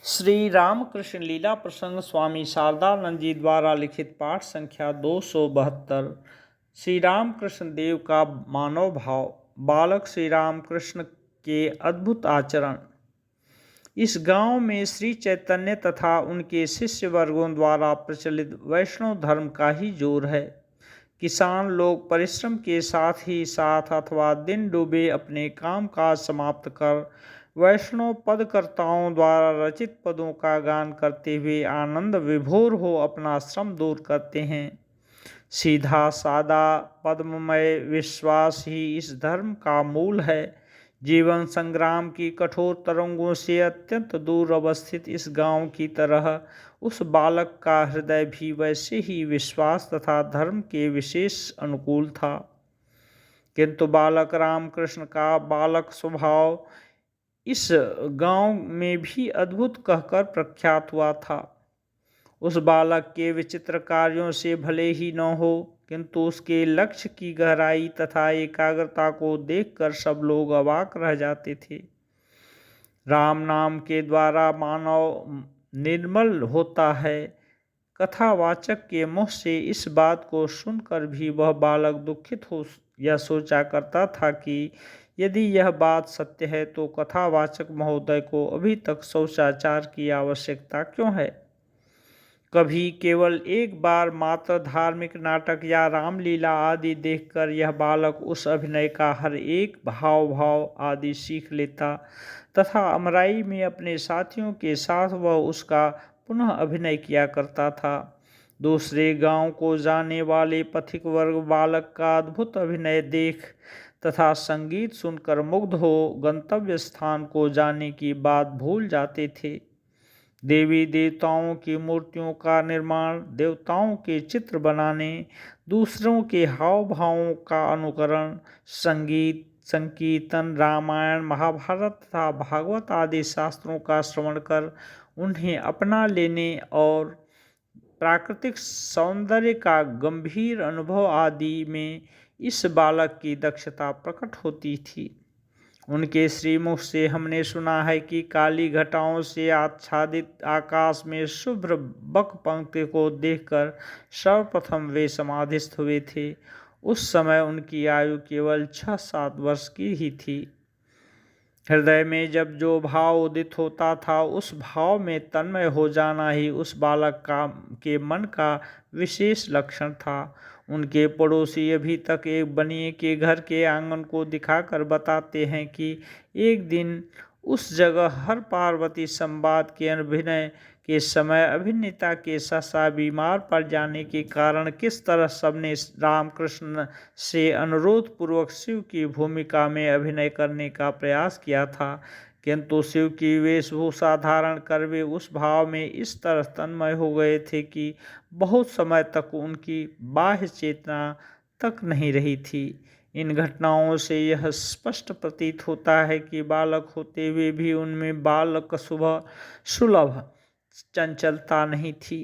श्री रामकृष्ण लीला प्रसंग स्वामी शारदानंद जी द्वारा लिखित पाठ संख्या 272। श्री रामकृष्ण देव का मानव भाव। बालक श्री रामकृष्ण के अद्भुत आचरण। इस गांव में श्री चैतन्य तथा उनके शिष्य वर्गों द्वारा प्रचलित वैष्णव धर्म का ही जोर है। किसान लोग परिश्रम के साथ ही साथ अथवा दिन डूबे अपने काम काज समाप्त कर वैष्णव पदकर्ताओं द्वारा रचित पदों का गान करते हुए आनंद विभोर हो अपना श्रम दूर करते हैं। सीधा सादा पद्ममय विश्वास ही इस धर्म का मूल है। जीवन संग्राम की कठोर तरंगों से अत्यंत दूर अवस्थित इस गांव की तरह उस बालक का हृदय भी वैसे ही विश्वास तथा धर्म के विशेष अनुकूल था। किंतु बालक रामकृष्ण का बालक स्वभाव इस गांव में भी अद्भुत कहकर प्रख्यात हुआ था। उस बालक के विचित्र कार्यों से भले ही न हो, किंतु उसके लक्ष्य की गहराई तथा एकाग्रता को देखकर सब लोग अवाक रह जाते थे। राम नाम के द्वारा मानव निर्मल होता है। कथावाचक के मुँह से इस बात को सुनकर भी वह बालक दुखित हो यह सोचा करता था कि यदि यह बात सत्य है तो कथावाचक महोदय को अभी तक शौचाचार की आवश्यकता क्यों है। कभी केवल एक बार मात्र धार्मिक नाटक या रामलीला आदि देखकर यह बालक उस अभिनय का हर एक भाव आदि सीख लेता तथा अमराई में अपने साथियों के साथ वह उसका पुनः अभिनय किया करता था। दूसरे गांव को जाने वाले पथिक वर्ग बालक का अद्भुत अभिनय देख तथा संगीत सुनकर मुग्ध हो गंतव्य स्थान को जाने की बात भूल जाते थे। देवी देवताओं की मूर्तियों का निर्माण, देवताओं के चित्र बनाने, दूसरों के हाव भावों का अनुकरण, संगीत संकीर्तन, रामायण महाभारत तथा भागवत आदि शास्त्रों का श्रवण कर उन्हें अपना लेने और प्राकृतिक सौंदर्य का गंभीर अनुभव आदि में इस बालक की दक्षता प्रकट होती थी। उनके श्रीमुख से हमने सुना है कि काली घटाओं से आच्छादित आकाश में शुभ्र बक पंक्ति को देखकर सर्वप्रथम वे समाधिस्थ हुए थे। उस समय उनकी आयु केवल 6-7 वर्ष की ही थी। हृदय में जब जो भाव उदित होता था उस भाव में तन्मय हो जाना ही उस बालक के मन का विशेष लक्षण था। उनके पड़ोसी अभी तक एक बनिए के घर के आंगन को दिखाकर बताते हैं कि एक दिन उस जगह हर पार्वती संवाद के अभिनय के समय अभिनेता के सहसा बीमार पड़ जाने के कारण किस तरह सबने रामकृष्ण से अनुरोध पूर्वक शिव की भूमिका में अभिनय करने का प्रयास किया था, किंतु शिव की वेशभूषा धारण कर वे उस भाव में इस तरह तन्मय हो गए थे कि बहुत समय तक उनकी बाह्य चेतना तक नहीं रही थी। इन घटनाओं से यह स्पष्ट प्रतीत होता है कि बालक होते हुए भी उनमें बालक सुलभ चंचलता नहीं थी।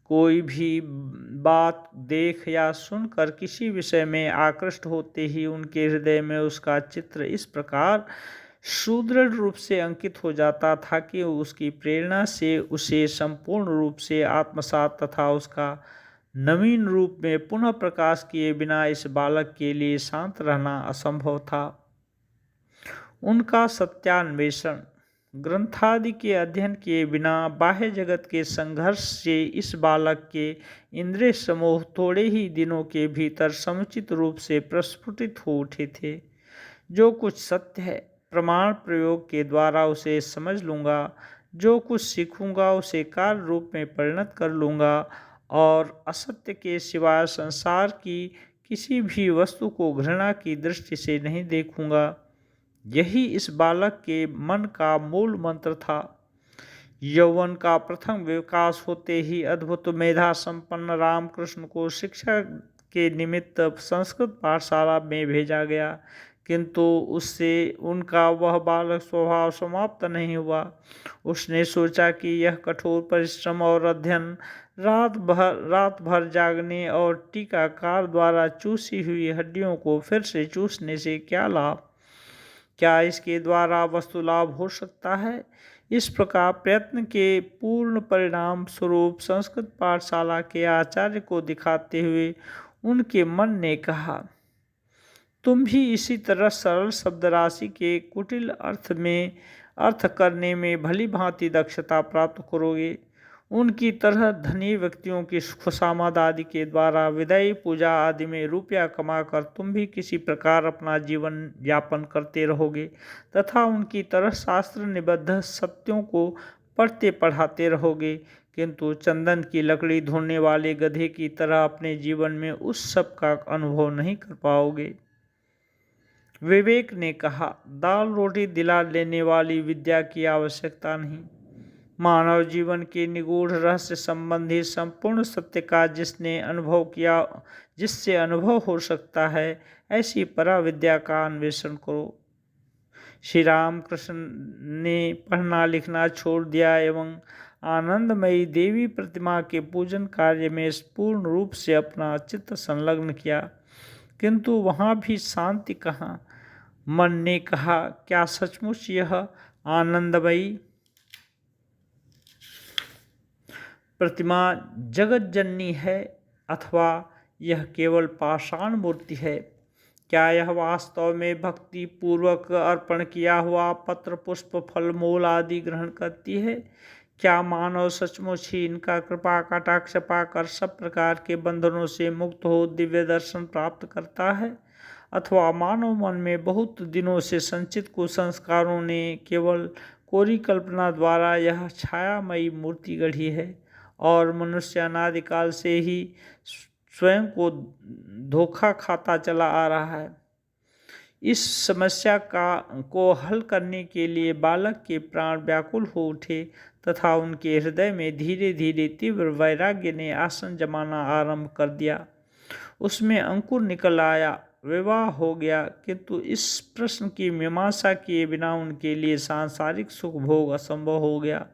कोई भी बात देख या सुनकर किसी विषय में आकृष्ट होते ही उनके हृदय में उसका चित्र इस प्रकार सुदृढ़ रूप से अंकित हो जाता था कि उसकी प्रेरणा से उसे संपूर्ण रूप से आत्मसात तथा उसका नवीन रूप में पुनः प्रकाश किए बिना इस बालक के लिए शांत रहना असंभव था। उनका सत्यान्वेषण। ग्रंथादि के अध्ययन किए बिना बाह्य जगत के संघर्ष से इस बालक के इंद्रिय समूह थोड़े ही दिनों के भीतर समुचित रूप से प्रस्फुटित हो उठे थे। जो कुछ सत्य है प्रमाण प्रयोग के द्वारा उसे समझ लूँगा, जो कुछ सीखूँगा उसे कार्य रूप में परिणत कर लूँगा और असत्य के सिवाय संसार की किसी भी वस्तु को घृणा की दृष्टि से नहीं देखूँगा। यही इस बालक के मन का मूल मंत्र था। यौवन का प्रथम विकास होते ही अद्भुत मेधा संपन्न रामकृष्ण को शिक्षा के निमित्त संस्कृत पाठशाला में भेजा गया, किंतु उससे उनका वह बालक स्वभाव समाप्त नहीं हुआ। उसने सोचा कि यह कठोर परिश्रम और अध्ययन, रात भर जागने और टीकाकार द्वारा चूसी हुई हड्डियों को फिर से चूसने से क्या लाभ। क्या इसके द्वारा वस्तु लाभ हो सकता है। इस प्रकार प्रयत्न के पूर्ण परिणाम स्वरूप संस्कृत पाठशाला के आचार्य को दिखाते हुए उनके मन ने कहा, तुम भी इसी तरह सरल शब्द राशि के कुटिल अर्थ करने में भली भांति दक्षता प्राप्त करोगे। उनकी तरह धनी व्यक्तियों की खुशामद आदि के द्वारा विदाई पूजा आदि में रुपया कमाकर तुम भी किसी प्रकार अपना जीवन यापन करते रहोगे तथा उनकी तरह शास्त्र निबद्ध सत्यों को पढ़ते पढ़ाते रहोगे, किंतु चंदन की लकड़ी ढूंढने वाले गधे की तरह अपने जीवन में उस सब का अनुभव नहीं कर पाओगे। विवेक ने कहा, दाल रोटी दिला लेने वाली विद्या की आवश्यकता नहीं। मानव जीवन के निगूढ़ रहस्य संबंधी संपूर्ण सत्य का जिससे अनुभव हो सकता है, ऐसी पराविद्या का अन्वेषण करो। श्री रामकृष्ण ने पढ़ना लिखना छोड़ दिया एवं आनंदमयी देवी प्रतिमा के पूजन कार्य में पूर्ण रूप से अपना चित्त संलग्न किया, किंतु वहाँ भी शांति कहाँ। मन ने कहा, क्या सचमुच यह आनंदमयी प्रतिमा जगत जननी है अथवा यह केवल पाषाण मूर्ति है? क्या यह वास्तव में भक्ति पूर्वक अर्पण किया हुआ पत्र पुष्प फल मूल आदि ग्रहण करती है? क्या मानव सचमुच ही इनका कृपा कटाक्ष पाकर सब प्रकार के बंधनों से मुक्त हो दिव्य दर्शन प्राप्त करता है, अथवा मानव मन में बहुत दिनों से संचित कुसंस्कारों ने केवल कोरी कल्पना द्वारा यह छायामयी मूर्ति गढ़ी है और मनुष्य अनादिकाल से ही स्वयं को धोखा खाता चला आ रहा है? इस समस्या को हल करने के लिए बालक के प्राण व्याकुल हो उठे तथा उनके हृदय में धीरे धीरे तीव्र वैराग्य ने आसन जमाना आरंभ कर दिया। उसमें अंकुर निकल आया, विवाह हो गया, किंतु इस प्रश्न की मीमांसा किए बिना उनके लिए सांसारिक सुख भोग असंभव हो गया।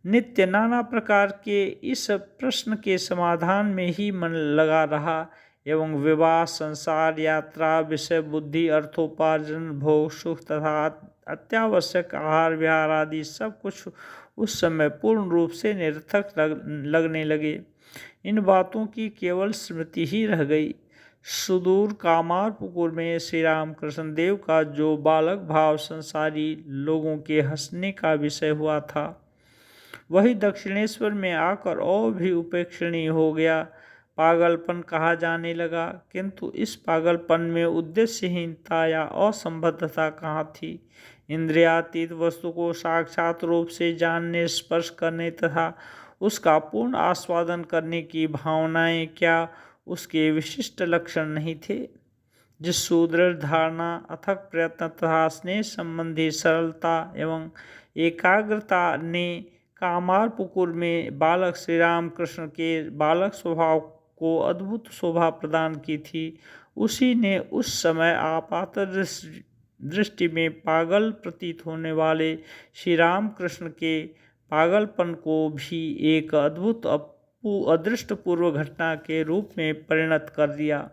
नित्य नाना प्रकार के इस प्रश्न के समाधान में ही मन लगा रहा एवं विवाह, संसार, यात्रा, विषय बुद्धि, अर्थोपार्जन, भोग सुख तथा अत्यावश्यक आहार विहार आदि सब कुछ उस समय पूर्ण रूप से निरर्थक लगने लगे। इन बातों की केवल स्मृति ही रह गई। सुदूर कामारपुकुर में श्री रामकृष्ण देव का जो बालक भाव संसारी लोगों के हंसने का विषय हुआ था, वही दक्षिणेश्वर में आकर और भी उपेक्षणीय हो गया, पागलपन कहा जाने लगा। किंतु इस पागलपन में उद्देश्यहीनता या असंबद्धता कहाँ थी? इंद्रियातीत वस्तु को साक्षात रूप से जानने, स्पर्श करने तथा उसका पूर्ण आस्वादन करने की भावनाएं क्या उसके विशिष्ट लक्षण नहीं थे? जिस सुदृढ़ धारणा, अथक प्रयत्न तथा स्नेह संबंधी सरलता एवं एकाग्रता ने कामारपुकुर में बालक श्री रामकृष्ण के बालक स्वभाव को अद्भुत शोभा प्रदान की थी, उसी ने उस समय आपात दृष्टि में पागल प्रतीत होने वाले श्री रामकृष्ण के पागलपन को भी एक अद्भुत अदृष्टपूर्व घटना के रूप में परिणत कर दिया।